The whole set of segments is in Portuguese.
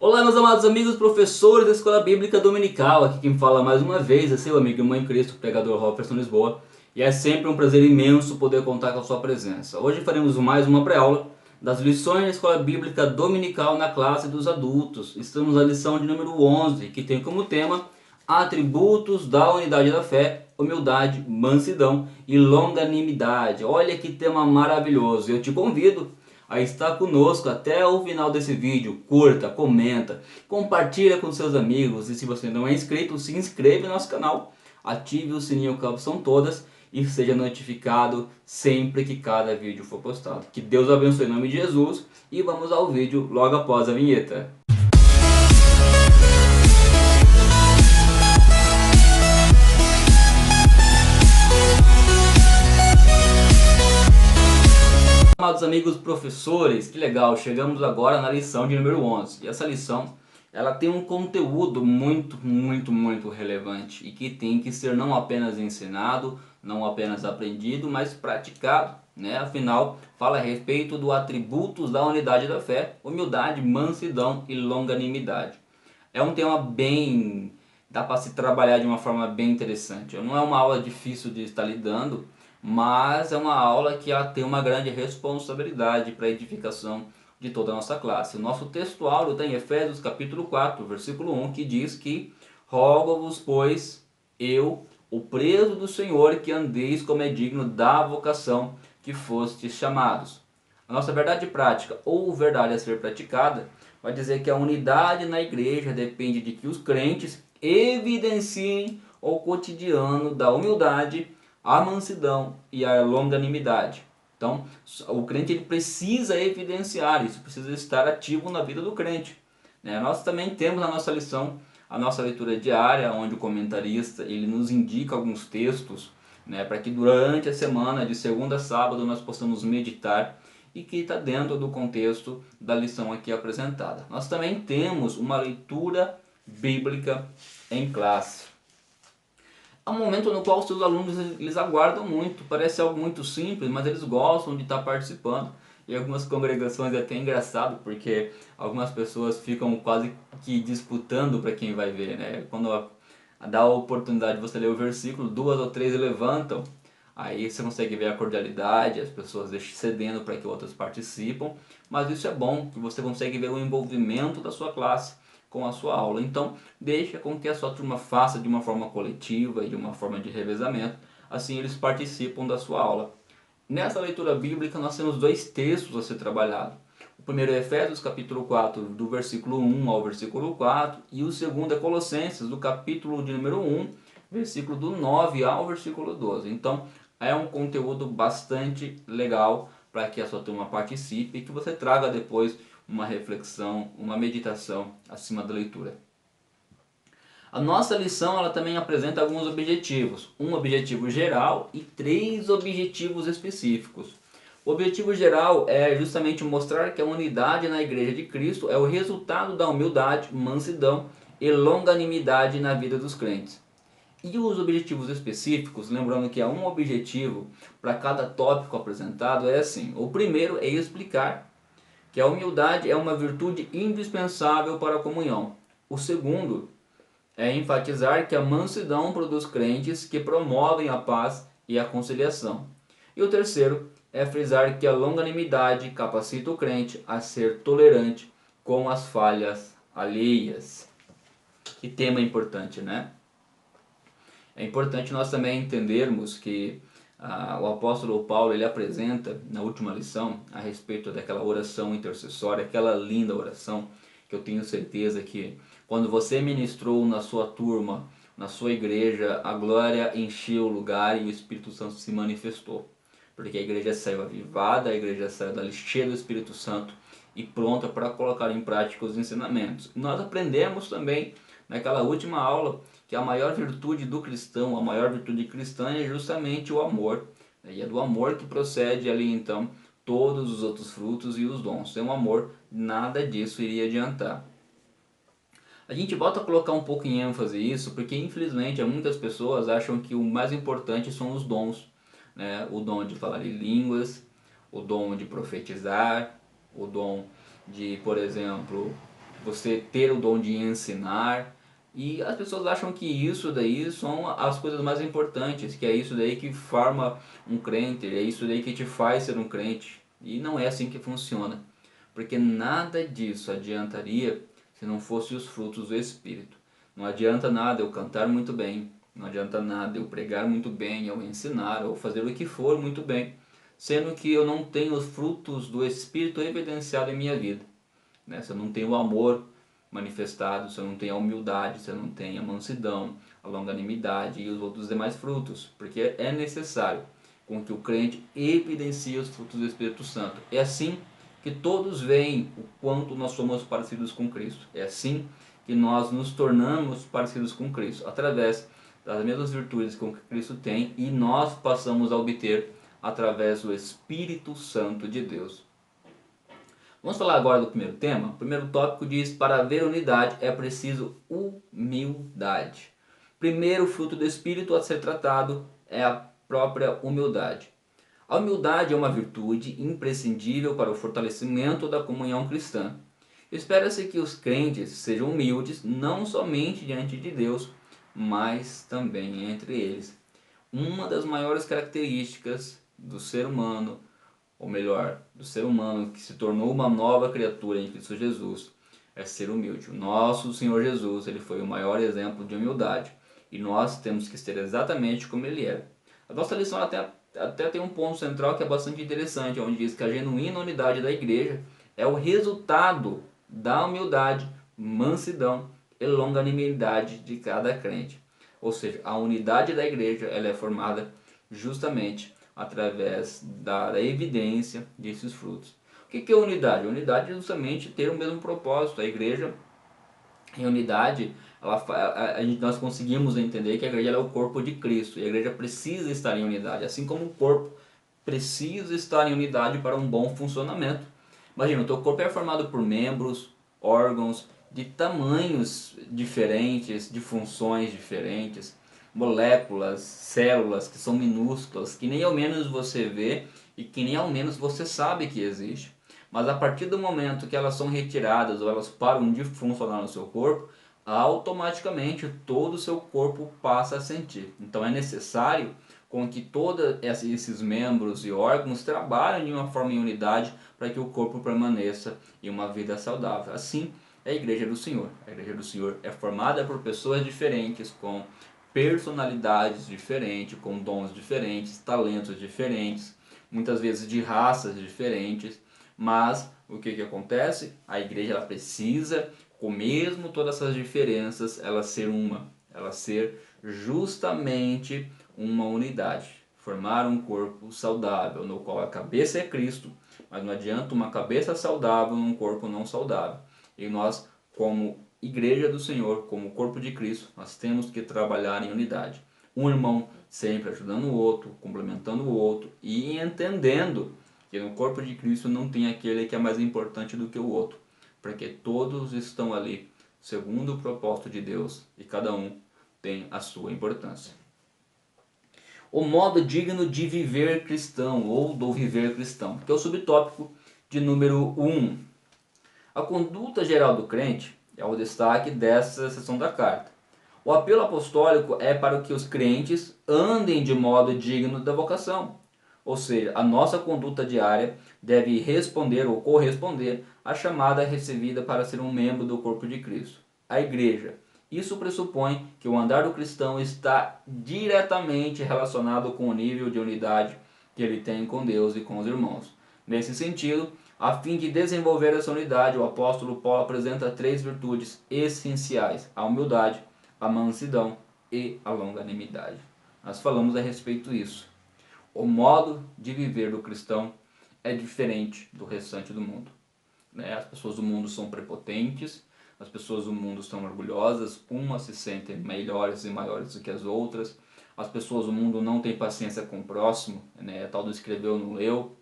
Olá, meus amados amigos, professores da Escola Bíblica Dominical. Aqui quem fala mais uma vez é seu amigo e irmão em Cristo, pregador Robertson Lisboa. E é sempre um prazer imenso poder contar com a sua presença. Hoje faremos mais uma pré-aula das lições da Escola Bíblica Dominical na classe dos adultos. Estamos na lição de número 11, que tem como tema atributos da unidade da fé, humildade, mansidão e longanimidade. Olha que tema maravilhoso. Eu te convido a estar conosco até o final desse vídeo. Curta, comenta, compartilha com seus amigos e se você não é inscrito, se inscreve no nosso canal, ative o sininho que a opção todas e seja notificado sempre que cada vídeo for postado. Que Deus abençoe em nome de Jesus e vamos ao vídeo logo após a vinheta. Amados amigos professores, que legal, chegamos agora na lição de número 11. E essa lição, ela tem um conteúdo muito relevante e que tem que ser não apenas ensinado, não apenas aprendido, mas praticado, né? Afinal, fala a respeito dos atributos da unidade da fé, humildade, mansidão e longanimidade. É um tema bem... dá para se trabalhar de uma forma bem interessante. Não é uma aula difícil de estar lidando, mas é uma aula que ela tem uma grande responsabilidade para a edificação de toda a nossa classe. O nosso textuário está em Efésios capítulo 4, versículo 1, que diz que rogo-vos, pois, eu, o preso do Senhor, que andeis como é digno da vocação que fostes chamados. A nossa verdade prática, ou verdade a ser praticada, vai dizer que a unidade na igreja depende de que os crentes evidenciem o cotidiano da humildade, a mansidão e a longanimidade. Então, o crente ele precisa evidenciar isso, precisa estar ativo na vida do crente. Nós também temos na nossa lição a nossa leitura diária, onde o comentarista ele nos indica alguns textos, para que durante a semana, de segunda a sábado, nós possamos meditar e que está dentro do contexto da lição aqui apresentada. Nós também temos uma leitura bíblica em classe. É um momento no qual os seus alunos eles aguardam muito, parece algo muito simples, mas eles gostam de estar participando. E algumas congregações é até engraçado, porque algumas pessoas ficam quase que disputando para quem vai ver, né? Quando dá a oportunidade de você ler o versículo, 2 ou 3 levantam, aí você consegue ver a cordialidade, as pessoas cedendo para que outras participam, mas isso é bom, que você consegue ver o envolvimento da sua classe com a sua aula. Então, deixa com que a sua turma faça de uma forma coletiva e de uma forma de revezamento, assim eles participam da sua aula. Nessa leitura bíblica nós temos dois textos a ser trabalhado. O primeiro é Efésios capítulo 4, do versículo 1 ao versículo 4, e o segundo é Colossenses, do capítulo de número 1, versículo do 9 ao versículo 12. Então, é um conteúdo bastante legal para que a sua turma participe e que você traga depois uma reflexão, uma meditação acima da leitura. A nossa lição ela também apresenta alguns objetivos, um objetivo geral e 3 objetivos específicos. O objetivo geral é justamente mostrar que a unidade na Igreja de Cristo é o resultado da humildade, mansidão e longanimidade na vida dos crentes. E os objetivos específicos, lembrando que há um objetivo para cada tópico apresentado, é assim: o primeiro é explicar que a humildade é uma virtude indispensável para a comunhão. O segundo é enfatizar que a mansidão produz crentes que promovem a paz e a conciliação. E o terceiro é frisar que a longanimidade capacita o crente a ser tolerante com as falhas alheias. Que tema importante, né? É importante nós também entendermos que o apóstolo Paulo ele apresenta na última lição a respeito daquela oração intercessória, aquela linda oração que eu tenho certeza que quando você ministrou na sua turma, na sua igreja, a glória encheu o lugar e o Espírito Santo se manifestou. Porque a igreja saiu avivada, a igreja saiu dali cheia do Espírito Santo e pronta para colocar em prática os ensinamentos. Nós aprendemos também naquela última aula que a maior virtude do cristão, a maior virtude cristã é justamente o amor. E é do amor que procede ali então todos os outros frutos e os dons. Sem o amor, nada disso iria adiantar. A gente volta a colocar um pouco em ênfase isso, porque infelizmente muitas pessoas acham que o mais importante são os dons. O dom de falar em línguas, o dom de profetizar, o dom de, por exemplo, você ter o dom de ensinar. E as pessoas acham que isso daí são as coisas mais importantes, que é isso daí que forma um crente, é isso daí que te faz ser um crente. E não é assim que funciona, porque nada disso adiantaria se não fossem os frutos do Espírito. Não adianta nada eu cantar muito bem, não adianta nada eu pregar muito bem, eu ensinar, ou fazer o que for muito bem, sendo que eu não tenho os frutos do Espírito evidenciado em minha vida, né? Se eu não tenho o amor manifestado, se eu não tenho a humildade, se eu não tenho a mansidão, a longanimidade e os outros demais frutos, porque é necessário com que o crente evidencie os frutos do Espírito Santo. É assim que todos veem o quanto nós somos parecidos com Cristo. É assim que nós nos tornamos parecidos com Cristo, através das mesmas virtudes que Cristo tem, e nós passamos a obter através do Espírito Santo de Deus. Vamos falar agora do primeiro tema. O primeiro tópico diz: para haver unidade é preciso humildade. Primeiro fruto do Espírito a ser tratado é a própria humildade. A humildade é uma virtude imprescindível para o fortalecimento da comunhão cristã. Espera-se que os crentes sejam humildes não somente diante de Deus, mas também entre eles. Uma das maiores características do ser humano, ou melhor, do ser humano que se tornou uma nova criatura em Cristo Jesus, é ser humilde. O nosso Senhor Jesus, ele foi o maior exemplo de humildade, e nós temos que ser exatamente como ele era. A nossa lição até tem um ponto central que é bastante interessante, onde diz que a genuína unidade da igreja é o resultado da humildade, mansidão e longanimidade de cada crente. Ou seja, a unidade da igreja ela é formada justamente através da evidência desses frutos. O que é unidade? A unidade é justamente ter o mesmo propósito. A igreja em unidade, nós conseguimos entender que a igreja é o corpo de Cristo e a igreja precisa estar em unidade, assim como o corpo precisa estar em unidade para um bom funcionamento. Imagina, o teu corpo é formado por membros, órgãos de tamanhos diferentes, de funções diferentes, moléculas, células que são minúsculas, que nem ao menos você vê e que nem ao menos você sabe que existe. Mas a partir do momento que elas são retiradas ou elas param de funcionar no seu corpo, automaticamente todo o seu corpo passa a sentir. Então é necessário com que todos esses membros e órgãos trabalhem de uma forma em unidade para que o corpo permaneça em uma vida saudável. Assim é a Igreja do Senhor. A Igreja do Senhor é formada por pessoas diferentes, com personalidades diferentes, com dons diferentes, talentos diferentes, muitas vezes de raças diferentes, mas o que acontece? A igreja ela precisa, com mesmo todas essas diferenças, ela ser uma, ela ser justamente uma unidade, formar um corpo saudável, no qual a cabeça é Cristo, mas não adianta uma cabeça saudável num corpo não saudável. E nós, como Igreja do Senhor, como corpo de Cristo, nós temos que trabalhar em unidade. Um irmão sempre ajudando o outro, complementando o outro e entendendo que no corpo de Cristo não tem aquele que é mais importante do que o outro, porque todos estão ali segundo o propósito de Deus e cada um tem a sua importância. O modo digno de viver cristão ou do viver cristão, que é o subtópico de número 1. A conduta geral do crente é o destaque dessa seção da carta. O apelo apostólico é para que os crentes andem de modo digno da vocação. Ou seja, a nossa conduta diária deve responder ou corresponder à chamada recebida para ser um membro do corpo de Cristo, a igreja. Isso pressupõe que o andar do cristão está diretamente relacionado com o nível de unidade que ele tem com Deus e com os irmãos. Nesse sentido, a fim de desenvolver essa unidade, o apóstolo Paulo apresenta 3 virtudes essenciais: a humildade, a mansidão e a longanimidade. Nós falamos a respeito disso. O modo de viver do cristão é diferente do restante do mundo. As pessoas do mundo são prepotentes, as pessoas do mundo são orgulhosas, umas se sentem melhores e maiores do que as outras, as pessoas do mundo não têm paciência com o próximo, tal do escreveu no leu.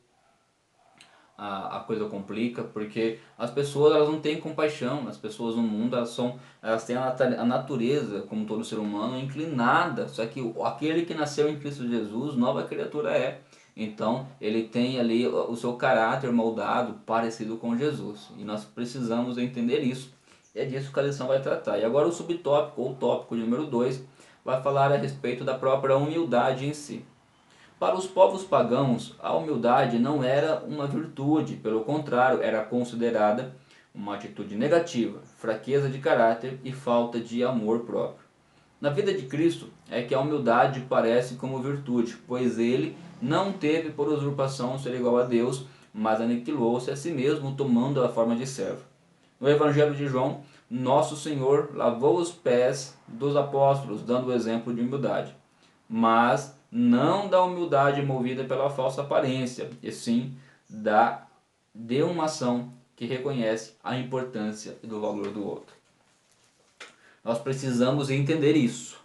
A coisa complica, porque as pessoas elas não têm compaixão, as pessoas no mundo elas têm a natureza, como todo ser humano, inclinada, só que aquele que nasceu em Cristo Jesus, nova criatura é. Então ele tem ali o seu caráter moldado, parecido com Jesus, e nós precisamos entender isso. é disso que a lição vai tratar. E agora o subtópico, ou tópico número 2, vai falar a respeito da própria humildade em si. Para os povos pagãos, a humildade não era uma virtude, pelo contrário, era considerada uma atitude negativa, fraqueza de caráter e falta de amor próprio. Na vida de Cristo é que a humildade parece como virtude, pois ele não teve por usurpação ser igual a Deus, mas aniquilou-se a si mesmo, tomando a forma de servo. No Evangelho de João, nosso Senhor lavou os pés dos apóstolos, dando o exemplo de humildade. Mas não da humildade movida pela falsa aparência, e sim de uma ação que reconhece a importância e do valor do outro. Nós precisamos entender isso.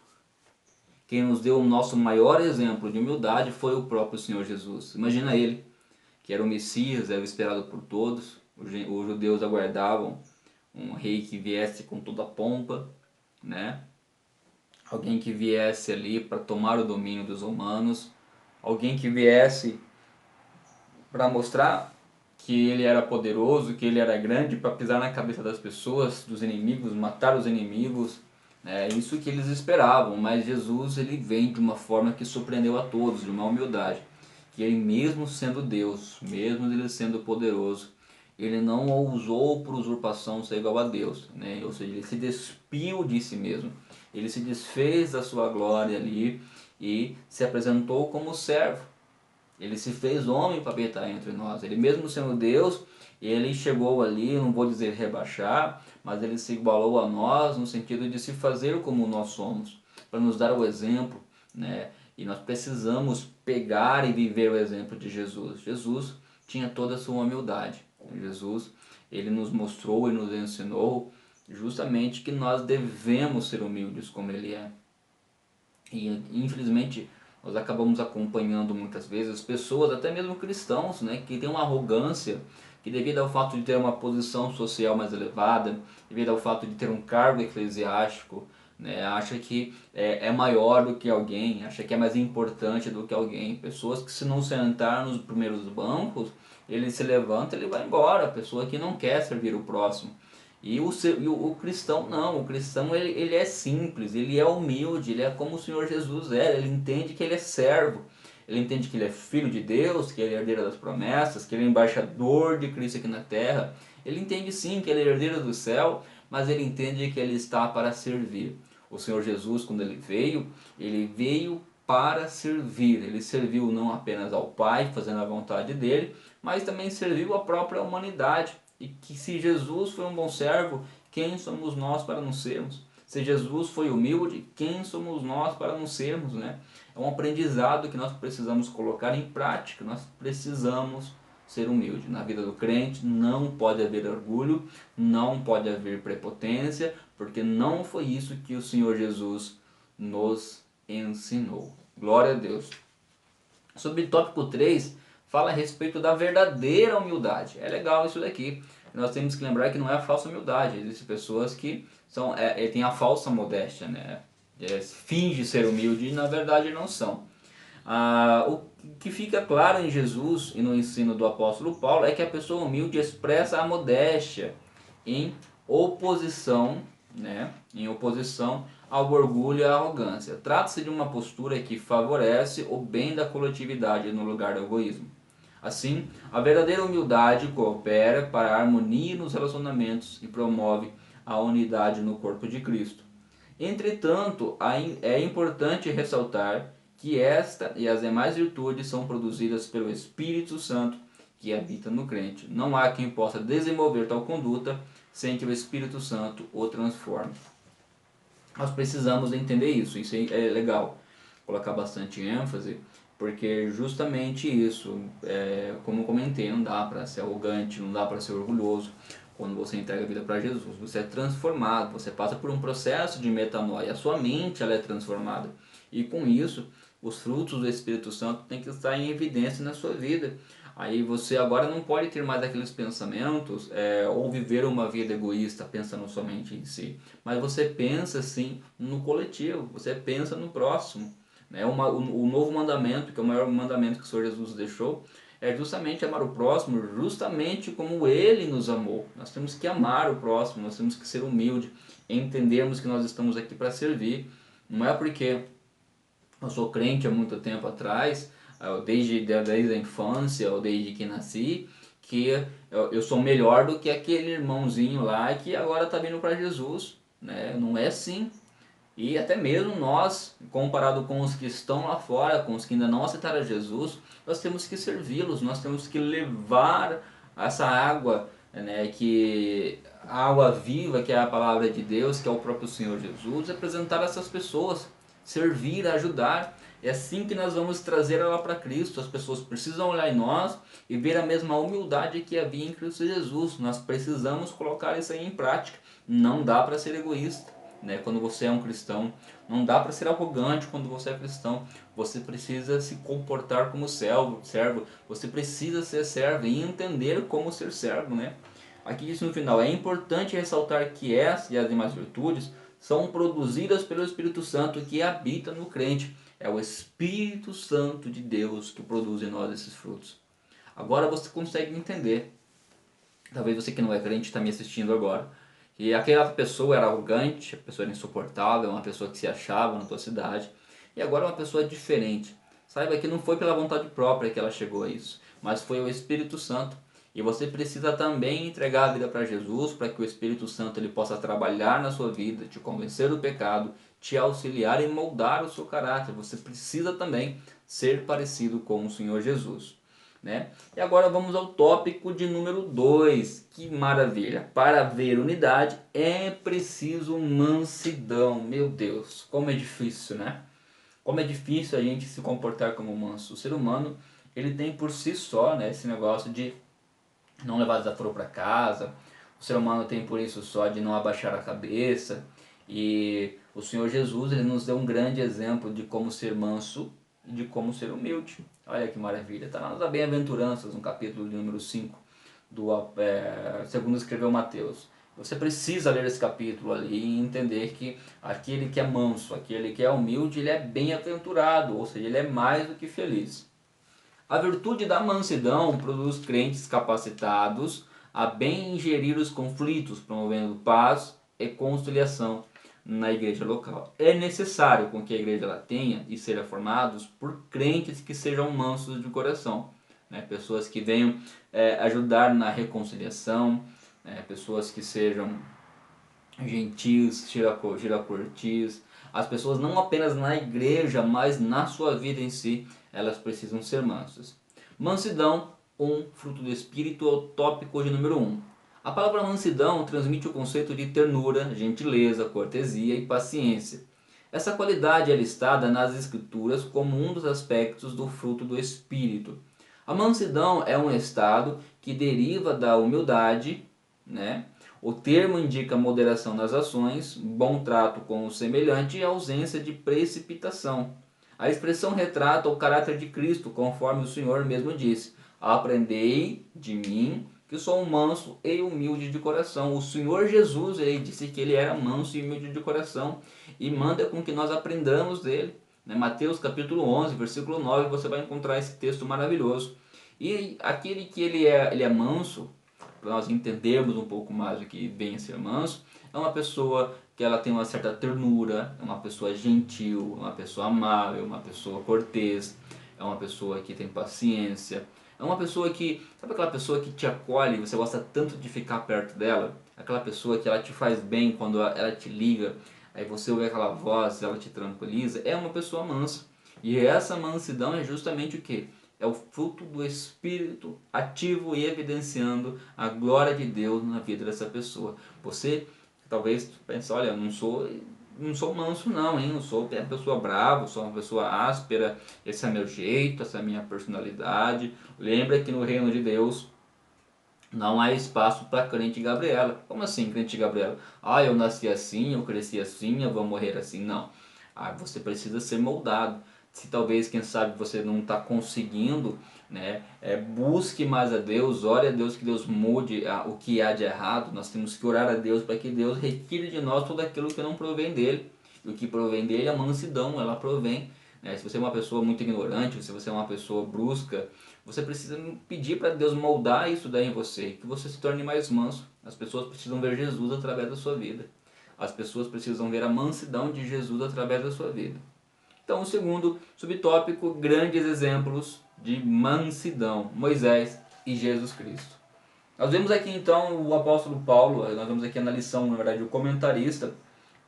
Quem nos deu o nosso maior exemplo de humildade foi o próprio Senhor Jesus. Imagina ele, que era o Messias, era o esperado por todos. Os judeus aguardavam um rei que viesse com toda a pompa, né? Alguém que viesse ali para tomar o domínio dos romanos, alguém que viesse para mostrar que ele era poderoso, que ele era grande, para pisar na cabeça das pessoas, dos inimigos, matar os inimigos. É isso que eles esperavam, mas Jesus ele vem de uma forma que surpreendeu a todos, de uma humildade. Que ele mesmo sendo Deus, mesmo ele sendo poderoso, ele não ousou por usurpação ser igual a Deus, né? Ou seja, ele se despiu de si mesmo, ele se desfez da sua glória ali e se apresentou como servo. Ele se fez homem para habitar entre nós. Ele mesmo sendo Deus, ele chegou ali, não vou dizer rebaixar, mas ele se igualou a nós no sentido de se fazer como nós somos, para nos dar o exemplo, né? E nós precisamos pegar e viver o exemplo de Jesus. Jesus tinha toda a sua humildade. Jesus, ele nos mostrou e nos ensinou justamente que nós devemos ser humildes como ele é. E infelizmente nós acabamos acompanhando muitas vezes pessoas, até mesmo cristãos, né, que têm uma arrogância que, devido ao fato de ter uma posição social mais elevada, devido ao fato de ter um cargo eclesiástico, né, acha que é maior do que alguém, acha que é mais importante do que alguém. Pessoas que, se não sentar nos primeiros bancos, ele se levanta e ele vai embora. Pessoa que não quer servir o próximo. E o cristão não, o cristão ele é simples, ele é humilde, ele é como o Senhor Jesus era, ele entende que ele é servo, ele entende que ele é filho de Deus, que ele é herdeiro das promessas, que ele é embaixador de Cristo aqui na terra. Ele entende sim que ele é herdeiro do céu, mas ele entende que ele está para servir. O Senhor Jesus, quando ele veio para servir, ele serviu não apenas ao Pai, fazendo a vontade dele, mas também serviu à própria humanidade. E que, se Jesus foi um bom servo, quem somos nós para não sermos? Se Jesus foi humilde, quem somos nós para não sermos, né? É um aprendizado que nós precisamos colocar em prática. Nós precisamos ser humilde. Na vida do crente não pode haver orgulho, não pode haver prepotência, porque não foi isso que o Senhor Jesus nos ensinou. Glória a Deus. Sobre o tópico 3, fala a respeito da verdadeira humildade. É legal isso daqui. Nós temos que lembrar que não é a falsa humildade. Existem pessoas que têm a falsa modéstia, né? Fingem ser humilde e na verdade não são. O que fica claro em Jesus e no ensino do apóstolo Paulo é que a pessoa humilde expressa a modéstia em oposição, né? Em oposição ao orgulho e à arrogância. Trata-se de uma postura que favorece o bem da coletividade no lugar do egoísmo. Assim, a verdadeira humildade coopera para a harmonia nos relacionamentos e promove a unidade no corpo de Cristo. Entretanto, é importante ressaltar que esta e as demais virtudes são produzidas pelo Espírito Santo que habita no crente. Não há quem possa desenvolver tal conduta sem que o Espírito Santo o transforme. Nós precisamos entender isso é legal colocar bastante ênfase, porque justamente isso, como eu comentei, não dá para ser arrogante, não dá para ser orgulhoso. Quando você entrega a vida para Jesus, você é transformado, você passa por um processo de metanoia, a sua mente ela é transformada. E com isso, os frutos do Espírito Santo têm que estar em evidência na sua vida. Aí você agora não pode ter mais aqueles pensamentos ou viver uma vida egoísta pensando somente em si. Mas você pensa sim no coletivo, você pensa no próximo. O novo mandamento, que é o maior mandamento que o Senhor Jesus deixou, é justamente amar o próximo, justamente como ele nos amou. Nós temos que amar o próximo, nós temos que ser humilde, entendermos que nós estamos aqui para servir. Não é porque eu sou crente há muito tempo atrás, desde a infância ou desde que nasci, que eu sou melhor do que aquele irmãozinho lá que agora está vindo para Jesus, né? Não é assim. E até mesmo nós, comparado com os que estão lá fora, com os que ainda não aceitaram Jesus, nós temos que servi-los, nós temos que levar essa água, né, que a água viva, que é a palavra de Deus, que é o próprio Senhor Jesus, apresentar essas pessoas, servir, ajudar. É assim que nós vamos trazer ela para Cristo. As pessoas precisam olhar em nós e ver a mesma humildade que havia em Cristo Jesus. Nós precisamos colocar isso aí em prática. Não dá para ser egoísta, né? Quando você é um cristão, não dá para ser arrogante quando você é cristão. Você precisa se comportar como servo. Você precisa ser servo e entender como ser servo, né? Aqui diz no final: é importante ressaltar que essa e as demais virtudes são produzidas pelo Espírito Santo que habita no crente. É o Espírito Santo de Deus que produz em nós esses frutos. Agora você consegue entender. Talvez você que não é crente está me assistindo agora. E aquela pessoa era arrogante, a pessoa era insuportável, uma pessoa que se achava na tua cidade. E agora é uma pessoa diferente. Saiba que não foi pela vontade própria que ela chegou a isso, mas foi o Espírito Santo. E você precisa também entregar a vida para Jesus, para que o Espírito Santo ele possa trabalhar na sua vida, te convencer do pecado, te auxiliar e moldar o seu caráter. Você precisa também ser parecido com o Senhor Jesus, né? E agora vamos ao tópico de número 2. Que maravilha! Para haver unidade é preciso mansidão. Meu Deus, como é difícil, né? Como é difícil a gente se comportar como manso. O ser humano, ele tem por si só, né, esse negócio de não levar desaforo para casa. O ser humano tem por isso só de não abaixar a cabeça. E o Senhor Jesus, ele nos deu um grande exemplo de como ser manso e de como ser humilde. Olha que maravilha. Está nas Bem-aventuranças, no capítulo de número 5, segundo escreveu Mateus. Você precisa ler esse capítulo ali e entender que aquele que é manso, aquele que é humilde, ele é bem-aventurado, ou seja, ele é mais do que feliz. A virtude da mansidão produz crentes capacitados a bem gerir os conflitos, promovendo paz e conciliação na igreja local. É necessário com que a igreja ela tenha e seja formados por crentes que sejam mansos de coração, né? Pessoas que venham ajudar na reconciliação, né? Pessoas que sejam gentis, giracortis. As pessoas não apenas na igreja, mas na sua vida em si, elas precisam ser mansas. Mansidão, um fruto do Espírito, é o tópico de número 1. A palavra mansidão transmite o conceito de ternura, gentileza, cortesia e paciência. Essa qualidade é listada nas Escrituras como um dos aspectos do fruto do Espírito. A mansidão é um estado que deriva da humildade, né? O termo indica moderação nas ações, bom trato com o semelhante e ausência de precipitação. A expressão retrata o caráter de Cristo, conforme o Senhor mesmo disse: aprendei de mim, que sou um manso e humilde de coração. O Senhor Jesus, ele disse que ele era manso e humilde de coração e manda com que nós aprendamos dele. Mateus capítulo 11, versículo 9, você vai encontrar esse texto maravilhoso. E aquele que ele é manso, para nós entendermos um pouco mais o que vem a ser manso, é uma pessoa que ela tem uma certa ternura, é uma pessoa gentil, é uma pessoa amável, uma pessoa cortês, é uma pessoa que tem paciência, é uma pessoa que, sabe aquela pessoa que te acolhe e você gosta tanto de ficar perto dela? Aquela pessoa que ela te faz bem quando ela te liga, aí você ouve aquela voz, ela te tranquiliza, é uma pessoa mansa. E essa mansidão é justamente o que? É o fruto do Espírito ativo e evidenciando a glória de Deus na vida dessa pessoa. Você talvez pense: olha, eu não sou manso não, hein? Eu sou uma pessoa brava, sou uma pessoa áspera, esse é meu jeito, essa é a minha personalidade. Lembra que no reino de Deus não há espaço para crente Gabriela. Como assim, crente Gabriela? Ah, eu nasci assim, eu cresci assim, eu vou morrer assim. Não. Você precisa ser moldado. Se talvez, quem sabe, você não está conseguindo, né, busque mais a Deus, ore a Deus que Deus mude o que há de errado. Nós temos que orar a Deus para que Deus retire de nós tudo aquilo que não provém dele. E o que provém dele é a mansidão, ela provém né? Se você é uma pessoa muito ignorante, se você é uma pessoa brusca, você precisa pedir para Deus moldar isso daí em você, que você se torne mais manso. As pessoas precisam ver Jesus através da sua vida. As pessoas precisam ver a mansidão de Jesus através da sua vida. Então, o segundo subtópico, grandes exemplos de mansidão, Moisés e Jesus Cristo. Nós vemos aqui então o apóstolo Paulo, nós vemos aqui na lição, na verdade, o comentarista,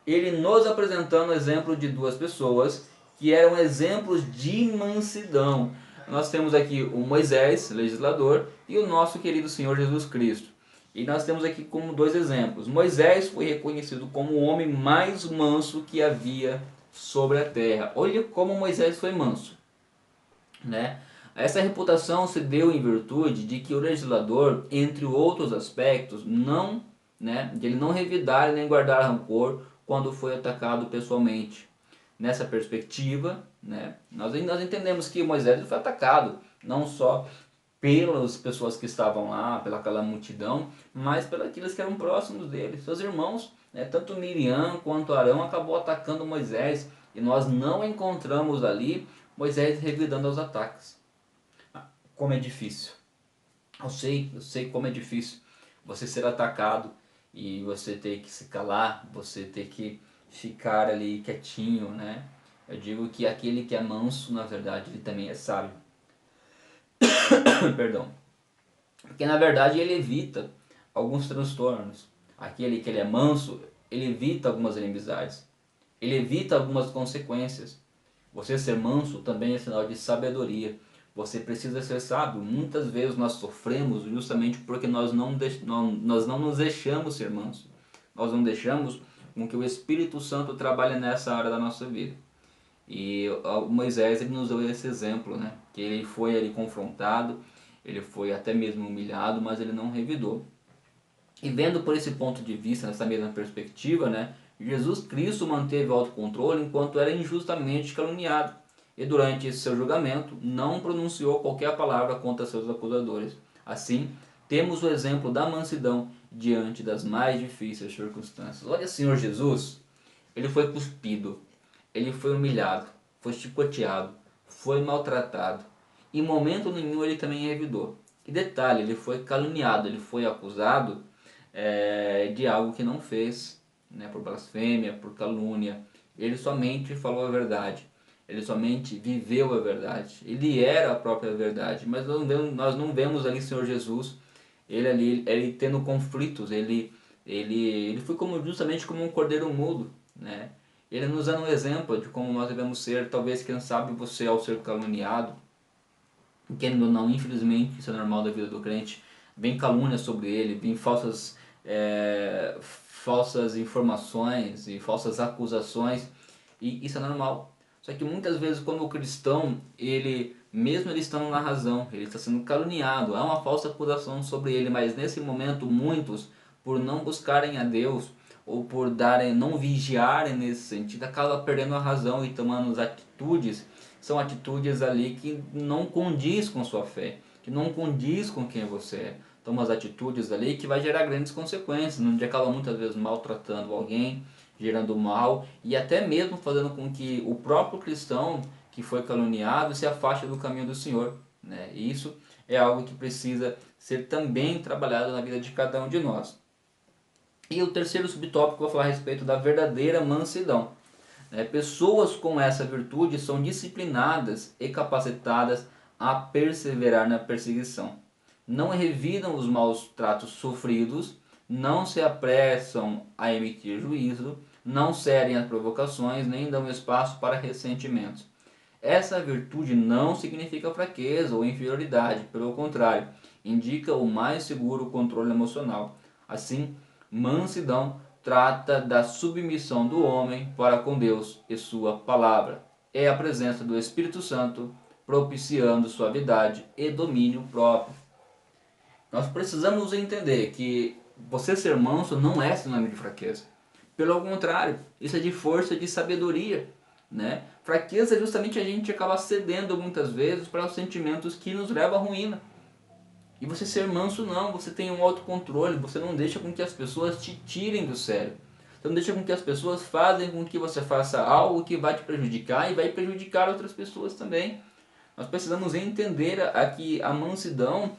ele nos apresentando o exemplo de duas pessoas que eram exemplos de mansidão. Nós temos aqui o Moisés, legislador, e o nosso querido Senhor Jesus Cristo. E nós temos aqui como dois exemplos. Moisés foi reconhecido como o homem mais manso que havia sobre a terra. Olha como Moisés foi manso, né? Essa reputação se deu em virtude de que o legislador, entre outros aspectos, de ele não revidar nem guardar rancor quando foi atacado pessoalmente. Nessa perspectiva, né, nós entendemos que Moisés foi atacado, não só pelas pessoas que estavam lá, pelaquela multidão, mas pelos que eram próximos dele, seus irmãos, né, tanto Miriam quanto Arão acabou atacando Moisés, e nós não encontramos ali Moisés revidando aos ataques. Como é difícil. Eu sei como é difícil você ser atacado e você ter que se calar, você ter que ficar ali quietinho, né? Eu digo que aquele que é manso, na verdade, ele também é sábio. Perdão. Porque na verdade ele evita alguns transtornos. Aquele que ele é manso, ele evita algumas inimizades. Ele evita algumas consequências. Você ser manso também é sinal de sabedoria. Você precisa ser sábio. Muitas vezes nós sofremos justamente porque nós não nos deixamos ser mansos. Nós não deixamos com que o Espírito Santo trabalhe nessa área da nossa vida. E Moisés ele nos deu esse exemplo, né? Que ele foi ali confrontado, ele foi até mesmo humilhado, mas ele não revidou. E vendo por esse ponto de vista, nessa mesma perspectiva, né? Jesus Cristo manteve o autocontrole enquanto era injustamente caluniado. E durante esse seu julgamento, não pronunciou qualquer palavra contra seus acusadores. Assim, temos o exemplo da mansidão diante das mais difíceis circunstâncias. Olha, Senhor Jesus, ele foi cuspido, ele foi humilhado, foi chicoteado, foi maltratado. Em momento nenhum ele também revidou. E detalhe, ele foi caluniado, ele foi acusado de algo que não fez, né, por blasfêmia, por calúnia. Ele somente falou a verdade. Ele somente viveu a verdade. Ele era a própria verdade. Mas nós não vemos ali Senhor Jesus, ele tendo conflitos. Ele foi justamente como um cordeiro mudo, né? Ele nos dá um exemplo de como nós devemos ser. Talvez, quem sabe, você ao ser caluniado, querendo ou não, infelizmente, isso é normal da vida do crente, vem calúnia sobre ele, vem falsas informações e falsas acusações, e isso é normal. Só que muitas vezes, quando o cristão, mesmo ele estando na razão, ele está sendo caluniado, há uma falsa acusação sobre ele, mas nesse momento muitos, por não buscarem a Deus, ou por não vigiarem nesse sentido, acabam perdendo a razão e tomando atitudes, são atitudes ali que não condiz com sua fé, que não condiz com quem você é. Toma as atitudes ali que vai gerar grandes consequências, onde acaba muitas vezes maltratando alguém, gerando mal e até mesmo fazendo com que o próprio cristão que foi caluniado se afaste do caminho do Senhor, né? E isso é algo que precisa ser também trabalhado na vida de cada um de nós. E o terceiro subtópico, eu vou falar a respeito da verdadeira mansidão. Pessoas com essa virtude são disciplinadas e capacitadas a perseverar na perseguição. Não revidam os maus tratos sofridos, não se apressam a emitir juízo, não cedem às provocações, nem dão espaço para ressentimentos. Essa virtude não significa fraqueza ou inferioridade, pelo contrário, indica o mais seguro controle emocional. Assim, mansidão trata da submissão do homem para com Deus e sua palavra. É a presença do Espírito Santo propiciando suavidade e domínio próprio. Nós precisamos entender que você ser manso não é sinônimo de fraqueza. Pelo contrário, isso é de força e de sabedoria, né? Fraqueza é justamente a gente acabar cedendo muitas vezes para os sentimentos que nos levam à ruína. E você ser manso não, você tem um autocontrole, você não deixa com que as pessoas te tirem do sério. Você não deixa com que as pessoas fazem com que você faça algo que vai te prejudicar e vai prejudicar outras pessoas também. Nós precisamos entender que a mansidão,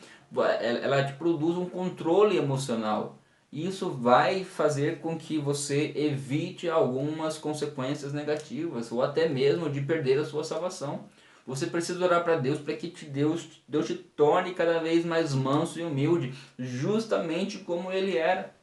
ela te produz um controle emocional. E isso vai fazer com que você evite algumas consequências negativas, ou até mesmo de perder a sua salvação. Você precisa orar para Deus para que Deus te torne cada vez mais manso e humilde, justamente como ele era.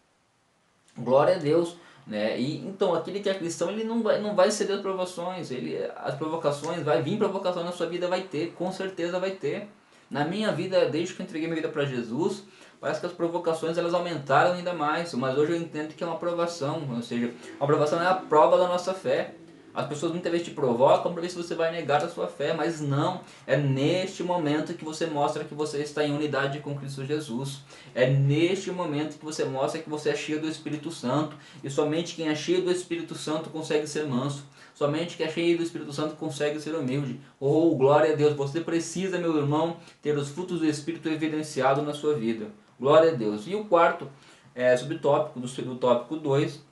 Glória a Deus. Né? E então aquele que é cristão, ele não vai ceder às provações, as provocações, vai vir provocação na sua vida, vai ter, com certeza vai ter. Na minha vida, desde que eu entreguei minha vida para Jesus, parece que as provocações elas aumentaram ainda mais, mas hoje eu entendo que é uma provação, ou seja, a provação é a prova da nossa fé. As pessoas muitas vezes te provocam para ver se você vai negar a sua fé, mas não. É neste momento que você mostra que você está em unidade com Cristo Jesus. É neste momento que você mostra que você é cheio do Espírito Santo. E somente quem é cheio do Espírito Santo consegue ser manso. Somente quem é cheio do Espírito Santo consegue ser humilde. Oh, glória a Deus! Você precisa, meu irmão, ter os frutos do Espírito evidenciados na sua vida. Glória a Deus. E o quarto subtópico, do tópico 2,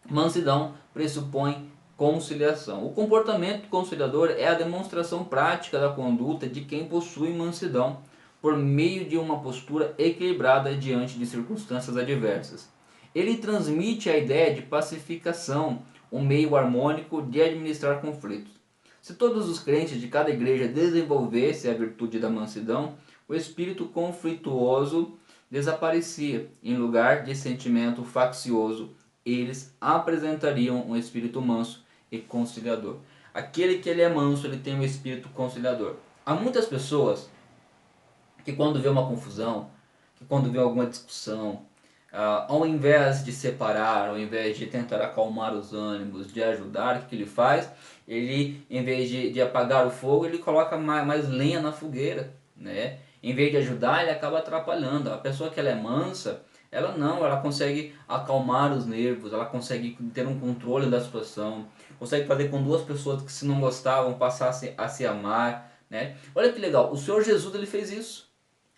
mansidão pressupõe conciliação. O comportamento conciliador é a demonstração prática da conduta de quem possui mansidão, por meio de uma postura equilibrada diante de circunstâncias adversas. Ele transmite a ideia de pacificação, um meio harmônico de administrar conflitos. Se todos os crentes de cada igreja desenvolvessem a virtude da mansidão, o espírito conflituoso desaparecia. Em lugar de sentimento faccioso, eles apresentariam um espírito manso e conciliador. Aquele que ele é manso, ele tem um espírito conciliador. Há muitas pessoas que quando vê uma confusão, que quando vê alguma discussão, ao invés de separar, ao invés de tentar acalmar os ânimos, de ajudar, o que ele faz? Ele, em vez de apagar o fogo, ele coloca mais lenha na fogueira, né? Em vez de ajudar, ele acaba atrapalhando. A pessoa que ela é mansa, ela consegue acalmar os nervos, ela consegue ter um controle da situação, consegue fazer com duas pessoas que se não gostavam passassem a se amar, né? Olha que legal, o Senhor Jesus ele fez isso.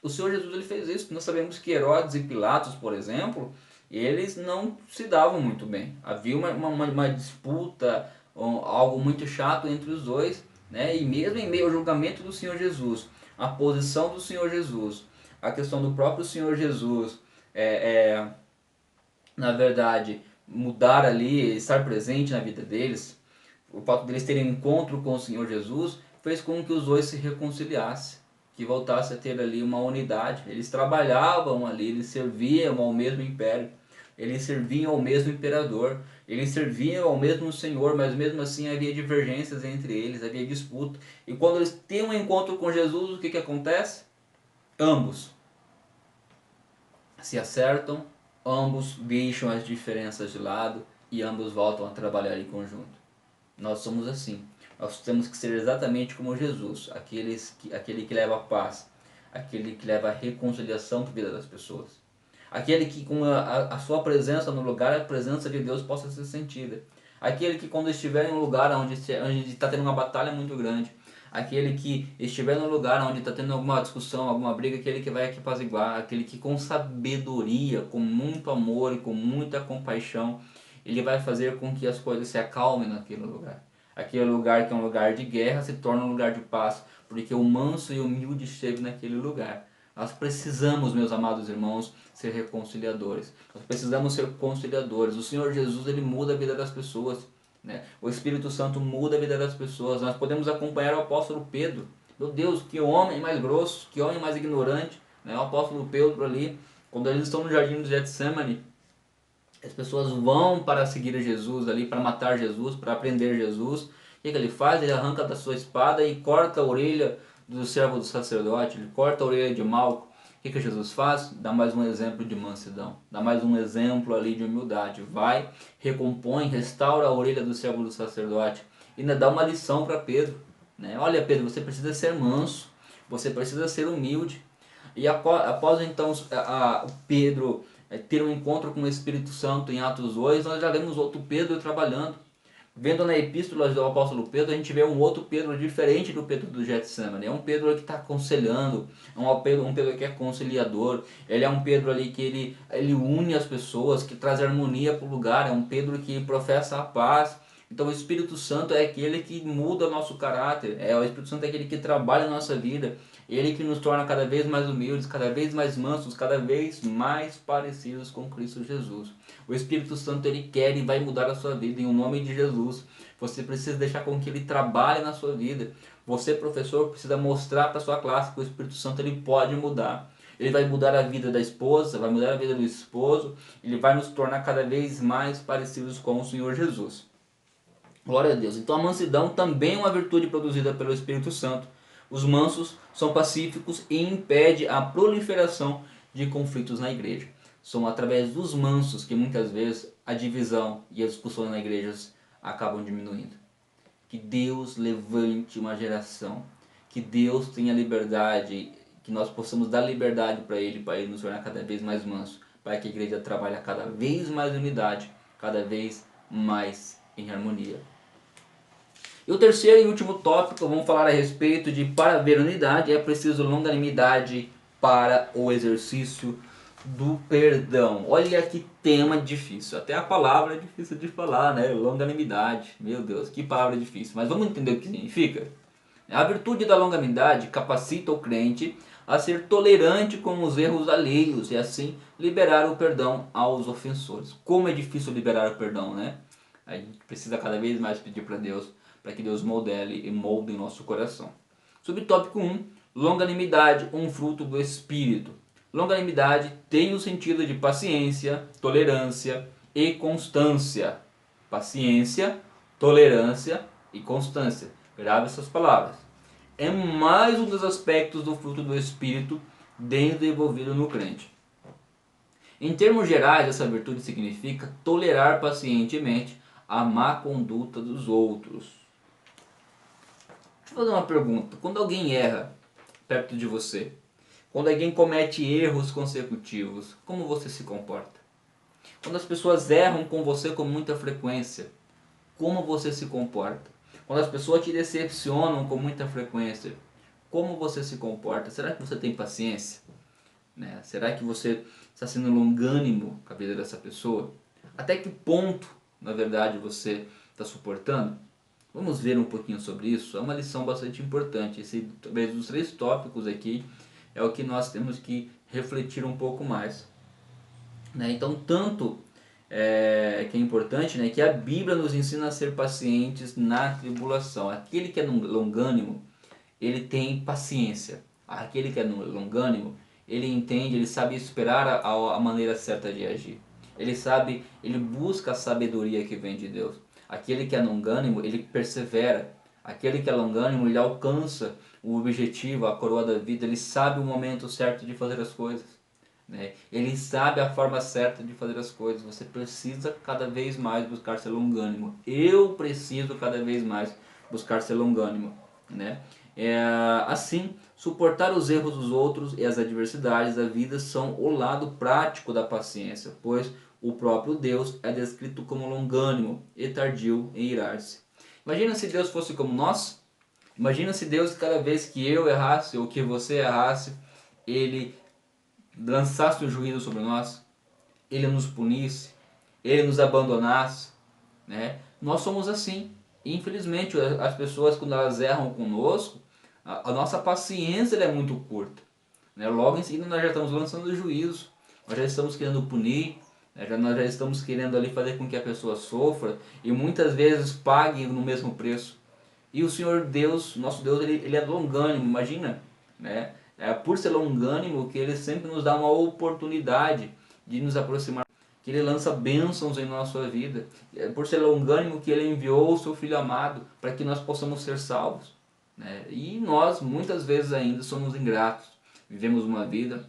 O Senhor Jesus ele fez isso. Nós sabemos que Herodes e Pilatos, por exemplo, eles não se davam muito bem. Havia uma disputa, algo muito chato entre os dois, né? E mesmo em meio ao julgamento do Senhor Jesus, a posição do Senhor Jesus, a questão do próprio Senhor Jesus, na verdade, mudar ali, estar presente na vida deles, o fato deles terem um encontro com o Senhor Jesus, fez com que os dois se reconciliassem, que voltasse a ter ali uma unidade. Eles trabalhavam ali, eles serviam ao mesmo império, eles serviam ao mesmo imperador, eles serviam ao mesmo Senhor, mas mesmo assim havia divergências entre eles, havia disputa. E quando eles têm um encontro com Jesus, o que acontece? Ambos se acertam, ambos deixam as diferenças de lado e ambos voltam a trabalhar em conjunto. Nós somos assim. Nós temos que ser exatamente como Jesus, aquele que leva a paz, aquele que leva a reconciliação para a vida das pessoas. Aquele que com a sua presença no lugar, a presença de Deus possa ser sentida. Aquele que quando estiver em um lugar onde está tendo uma batalha muito grande, aquele que estiver no lugar onde está tendo alguma discussão, alguma briga, aquele que vai aqui apaziguar, aquele que com sabedoria, com muito amor e com muita compaixão, ele vai fazer com que as coisas se acalmem naquele lugar. Aquele lugar que é um lugar de guerra se torna um lugar de paz, porque o manso e humilde esteve naquele lugar. Nós precisamos, meus amados irmãos, ser reconciliadores. Nós precisamos ser conciliadores. O Senhor Jesus, ele muda a vida das pessoas, né? O Espírito Santo muda a vida das pessoas. Nós podemos acompanhar o apóstolo Pedro. Meu Deus, que homem mais grosso, que homem mais ignorante, né? O apóstolo Pedro ali, quando eles estão no jardim do Getsemane, as pessoas vão para seguir Jesus ali, para matar Jesus, para prender Jesus. O que ele faz? Ele arranca da sua espada e corta a orelha do servo do sacerdote, ele corta a orelha de Malco. O que Jesus faz? Dá mais um exemplo de mansidão, dá mais um exemplo ali de humildade. Vai, recompõe, restaura a orelha do servo do sacerdote. E ainda dá uma lição para Pedro, né? Olha, Pedro, você precisa ser manso, você precisa ser humilde. E após então Pedro ter um encontro com o Espírito Santo em Atos 2, nós já vemos outro Pedro trabalhando. Vendo na epístola do apóstolo Pedro, a gente vê um outro Pedro diferente do Pedro do Getsemane. É um Pedro que está aconselhando, é um Pedro que é conciliador, ele é um Pedro ali que ele une as pessoas, que traz harmonia para o lugar, é um Pedro que professa a paz. Então o Espírito Santo é aquele que muda nosso caráter, o Espírito Santo é aquele que trabalha a nossa vida, ele que nos torna cada vez mais humildes, cada vez mais mansos, cada vez mais parecidos com Cristo Jesus. O Espírito Santo ele quer e vai mudar a sua vida em nome de Jesus. Você precisa deixar com que ele trabalhe na sua vida. Você, professor, precisa mostrar para sua classe que o Espírito Santo ele pode mudar. Ele vai mudar a vida da esposa, vai mudar a vida do esposo, ele vai nos tornar cada vez mais parecidos com o Senhor Jesus. Glória a Deus. Então a mansidão também é uma virtude produzida pelo Espírito Santo. Os mansos são pacíficos e impede a proliferação de conflitos na igreja. São através dos mansos que muitas vezes a divisão e as discussões na igreja acabam diminuindo. Que Deus levante uma geração, que Deus tenha liberdade, que nós possamos dar liberdade para Ele nos tornar cada vez mais manso, para que a igreja trabalhe cada vez mais em unidade, cada vez mais em harmonia. E o terceiro e último tópico, vamos falar a respeito de para haver unidade é preciso longanimidade para o exercício do perdão. Olha que tema difícil, até a palavra é difícil de falar, né? Longanimidade, meu Deus, que palavra difícil, mas vamos entender o que significa? A virtude da longanimidade capacita o crente a ser tolerante com os erros alheios e assim liberar o perdão aos ofensores. Como é difícil liberar o perdão, né? A gente precisa cada vez mais pedir para Deus, para que Deus modele e molde em nosso coração. Subtópico 1, longanimidade, um fruto do Espírito. Longanimidade tem o sentido de paciência, tolerância e constância. Paciência, tolerância e constância. Grave essas palavras. É mais um dos aspectos do fruto do Espírito desenvolvido no crente. Em termos gerais, essa virtude significa tolerar pacientemente a má conduta dos outros. Deixa eu fazer uma pergunta. Quando alguém erra perto de você, quando alguém comete erros consecutivos, como você se comporta? Quando as pessoas erram com você com muita frequência, como você se comporta? Quando as pessoas te decepcionam com muita frequência, como você se comporta? Será que você tem paciência? Né? Será que você está sendo longânimo com a vida dessa pessoa? Até que ponto, na verdade, você está suportando? Vamos ver um pouquinho sobre isso. É uma lição bastante importante. Esse, talvez dos 3 tópicos aqui é o que nós temos que refletir um pouco mais. Né? Então, tanto que é importante, né, que a Bíblia nos ensina a ser pacientes na tribulação. Aquele que é longânimo, ele tem paciência. Aquele que é longânimo, ele entende, ele sabe esperar a maneira certa de agir. Ele busca a sabedoria que vem de Deus. Aquele que é longânimo, ele persevera. Aquele que é longânimo, ele alcança o objetivo, a coroa da vida. Ele sabe o momento certo de fazer as coisas. Né? Ele sabe a forma certa de fazer as coisas. Você precisa cada vez mais buscar ser longânimo. Eu preciso cada vez mais buscar ser longânimo. Né? Assim, suportar os erros dos outros e as adversidades da vida são o lado prático da paciência, pois o próprio Deus é descrito como longânimo e tardio em irar-se. Imagina se Deus fosse como nós. Imagina se Deus, cada vez que eu errasse ou que você errasse, Ele lançasse o juízo sobre nós, Ele nos punisse, Ele nos abandonasse. Né? Nós somos assim. Infelizmente, as pessoas, quando elas erram conosco, a nossa paciência é muito curta. Né? Logo em seguida nós já estamos lançando o juízo, nós já estamos querendo punir, né? Nós já estamos querendo ali fazer com que a pessoa sofra e muitas vezes pague no mesmo preço. E o Senhor Deus, nosso Deus, ele é longânimo, imagina, né? É por ser longânimo que Ele sempre nos dá uma oportunidade de nos aproximar, que Ele lança bênçãos em nossa vida. É por ser longânimo que Ele enviou o seu Filho amado para que nós possamos ser salvos. Né? E nós, muitas vezes ainda, somos ingratos. Vivemos uma vida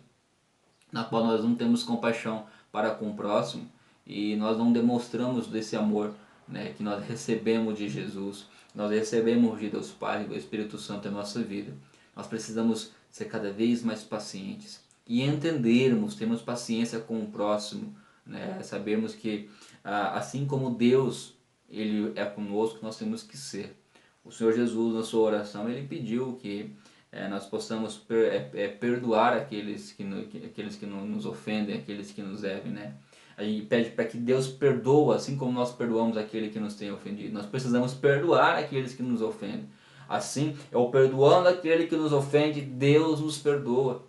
na qual nós não temos compaixão para com o próximo e nós não demonstramos desse amor, né, que nós recebemos de Jesus, nós recebemos de Deus Pai, do Espírito Santo em nossa vida. Nós precisamos ser cada vez mais pacientes e entendermos, termos paciência com o próximo, né, sabermos que assim como Deus Ele é conosco, nós temos que ser. O Senhor Jesus, na sua oração, ele pediu que nós possamos perdoar aqueles que nos ofendem, aqueles que nos devem, né? A gente pede para que Deus perdoe, assim como nós perdoamos aquele que nos tem ofendido. Nós precisamos perdoar aqueles que nos ofendem. Assim, eu perdoando aquele que nos ofende, Deus nos perdoa.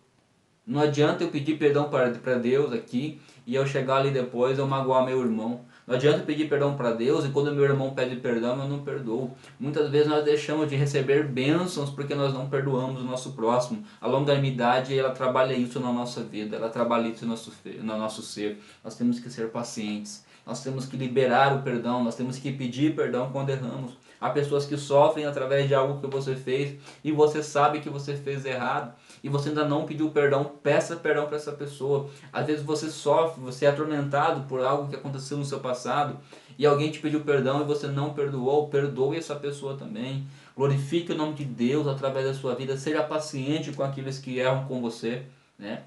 Não adianta eu pedir perdão para Deus aqui e eu chegar ali depois eu magoar meu irmão. Não adianta eu pedir perdão para Deus e quando meu irmão pede perdão eu não perdoo. Muitas vezes nós deixamos de receber bênçãos porque nós não perdoamos o nosso próximo. A longanimidade ela trabalha isso na nossa vida, ela trabalha isso no nosso ser. Nós temos que ser pacientes. Nós temos que liberar o perdão, nós temos que pedir perdão quando erramos. Há pessoas que sofrem através de algo que você fez e você sabe que você fez errado e você ainda não pediu perdão, peça perdão para essa pessoa. Às vezes você sofre, você é atormentado por algo que aconteceu no seu passado e alguém te pediu perdão e você não perdoou, perdoe essa pessoa também. Glorifique o nome de Deus através da sua vida, seja paciente com aqueles que erram com você, né?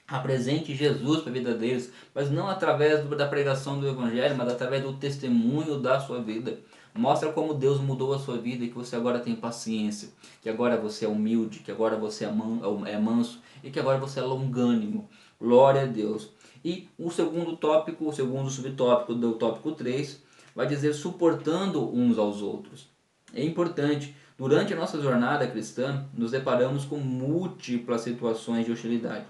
Apresente Jesus para a vida deles, mas não através da pregação do Evangelho, mas através do testemunho da sua vida. Mostra como Deus mudou a sua vida e que você agora tem paciência, que agora você é humilde, que agora você é manso e que agora você é longânimo. Glória a Deus. E o segundo tópico, o segundo subtópico do tópico 3, vai dizer suportando uns aos outros. É importante, durante a nossa jornada cristã, nos deparamos com múltiplas situações de hostilidade.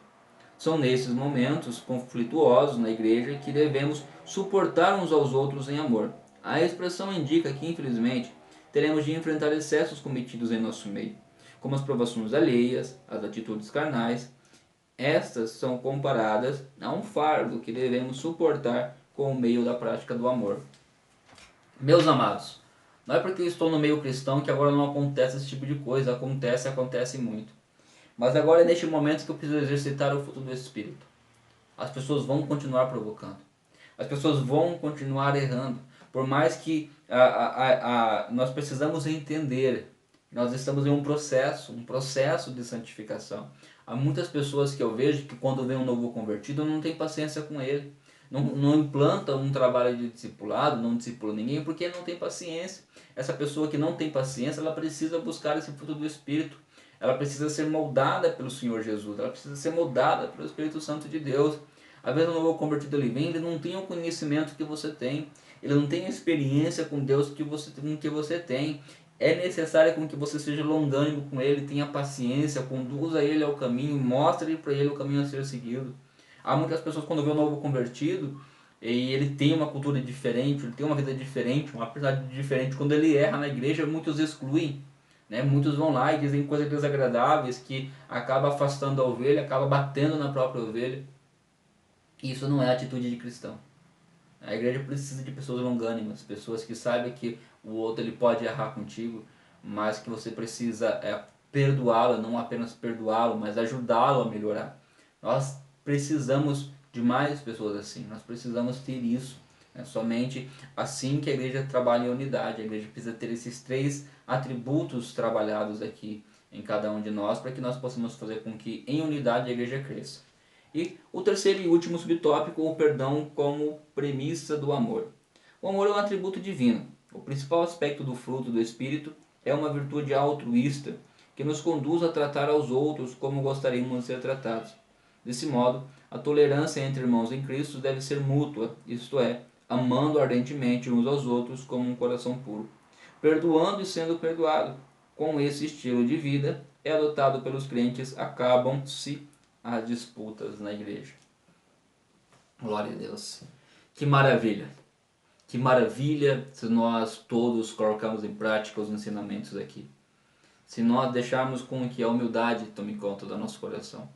São nesses momentos conflituosos na igreja que devemos suportar uns aos outros em amor. A expressão indica que, infelizmente, teremos de enfrentar excessos cometidos em nosso meio, como as provações alheias, as atitudes carnais. Estas são comparadas a um fardo que devemos suportar com o meio da prática do amor. Meus amados, não é porque eu estou no meio cristão que agora não acontece esse tipo de coisa, acontece muito. Mas agora é neste momento que eu preciso exercitar o fruto do Espírito. As pessoas vão continuar provocando. As pessoas vão continuar errando. Por mais que nós precisamos entender, nós estamos em um processo de santificação. Há muitas pessoas que eu vejo que quando vem um novo convertido não tem paciência com ele. Não implanta um trabalho de discipulado, não discipula ninguém porque não tem paciência. Essa pessoa que não tem paciência, ela precisa buscar esse fruto do Espírito. Ela precisa ser moldada pelo Senhor Jesus, ela precisa ser moldada pelo Espírito Santo de Deus. Às vezes o novo convertido ele vem, ele não tem o conhecimento que você tem, ele não tem a experiência com Deus que você tem. É necessário com que você seja longânimo com ele, tenha paciência, conduza ele ao caminho, mostre para ele o caminho a ser seguido. Há muitas pessoas quando vê um novo convertido, e ele tem uma cultura diferente, ele tem uma vida diferente, uma personalidade diferente, quando ele erra na igreja, muitos excluem. Né? Muitos vão lá e dizem coisas desagradáveis que acaba afastando a ovelha, acaba batendo na própria ovelha. Isso não é atitude de cristão. A igreja precisa de pessoas longânimas, pessoas que saibam que o outro ele pode errar contigo, mas que você precisa perdoá-lo, não apenas perdoá-lo, mas ajudá-lo a melhorar. Nós precisamos de mais pessoas assim, nós precisamos ter isso. É somente assim que a igreja trabalha em unidade. A igreja precisa ter esses 3 atributos trabalhados aqui em cada um de nós para que nós possamos fazer com que em unidade a igreja cresça. E o terceiro e último subtópico, o perdão como premissa do amor. O amor é um atributo divino. O principal aspecto do fruto do Espírito é uma virtude altruísta que nos conduz a tratar aos outros como gostaríamos de ser tratados. Desse modo, a tolerância entre irmãos em Cristo deve ser mútua, isto é, amando ardentemente uns aos outros como um coração puro, perdoando e sendo perdoado. Com esse estilo de vida é adotado pelos crentes, acabam-se as disputas na igreja. Glória a Deus. Que maravilha! Que maravilha se nós todos colocarmos em prática os ensinamentos aqui. Se nós deixarmos com que a humildade tome conta do nosso coração,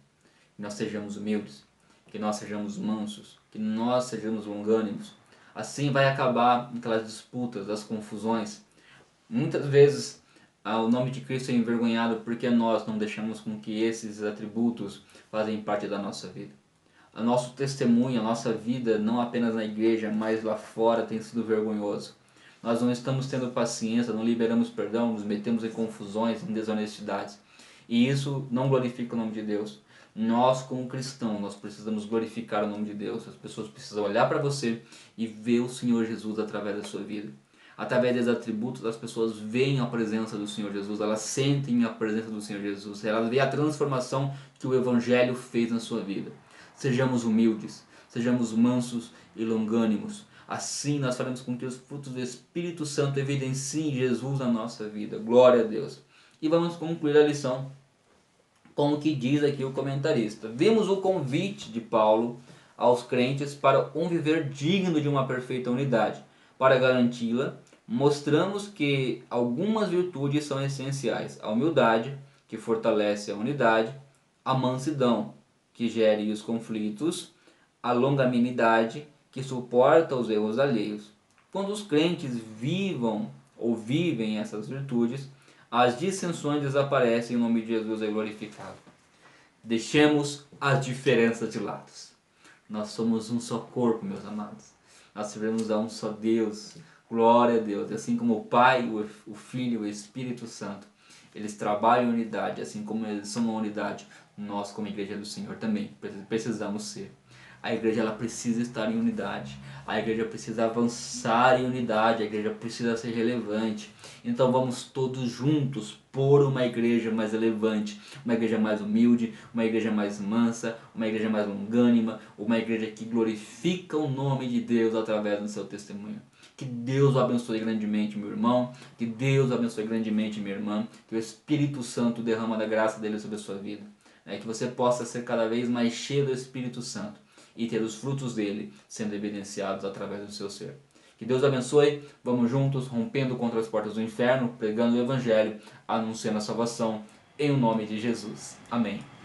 que nós sejamos humildes, que nós sejamos mansos, que nós sejamos longânimos. Assim vai acabar aquelas disputas, as confusões. Muitas vezes o nome de Cristo é envergonhado porque nós não deixamos com que esses atributos fazem parte da nossa vida. O nosso testemunho, a nossa vida, não apenas na igreja, mas lá fora, tem sido vergonhoso. Nós não estamos tendo paciência, não liberamos perdão, nos metemos em confusões, em desonestidades. E isso não glorifica o nome de Deus. Nós, como cristãos, nós precisamos glorificar o nome de Deus. As pessoas precisam olhar para você e ver o Senhor Jesus através da sua vida. Através dos atributos, as pessoas veem a presença do Senhor Jesus, elas sentem a presença do Senhor Jesus, elas veem a transformação que o Evangelho fez na sua vida. Sejamos humildes, sejamos mansos e longânimos. Assim nós faremos com que os frutos do Espírito Santo evidenciem Jesus na nossa vida. Glória a Deus. E vamos concluir a lição com o que diz aqui o comentarista. Vimos o convite de Paulo aos crentes para um viver digno de uma perfeita unidade. Para garanti-la, mostramos que algumas virtudes são essenciais: a humildade, que fortalece a unidade, a mansidão, que gere os conflitos, a longanimidade, que suporta os erros alheios. Quando os crentes vivam ou vivem essas virtudes, as dissensões desaparecem e o nome de Jesus é glorificado. Deixemos as diferenças de lado. Nós somos um só corpo, meus amados. Nós servemos a um só Deus. Glória a Deus. Assim como o Pai, o Filho e o Espírito Santo, eles trabalham em unidade, assim como eles são uma unidade, nós como Igreja do Senhor também precisamos ser. A igreja ela precisa estar em unidade, a igreja precisa avançar em unidade, a igreja precisa ser relevante. Então vamos todos juntos por uma igreja mais relevante, uma igreja mais humilde, uma igreja mais mansa, uma igreja mais longânima, uma igreja que glorifica o nome de Deus através do seu testemunho. Que Deus o abençoe grandemente, meu irmão, que Deus o abençoe grandemente, minha irmã, que o Espírito Santo derrama da graça dele sobre a sua vida, que você possa ser cada vez mais cheio do Espírito Santo e ter os frutos dele sendo evidenciados através do seu ser. Que Deus abençoe, vamos juntos, rompendo contra as portas do inferno, pregando o Evangelho, anunciando a salvação, em o nome de Jesus. Amém.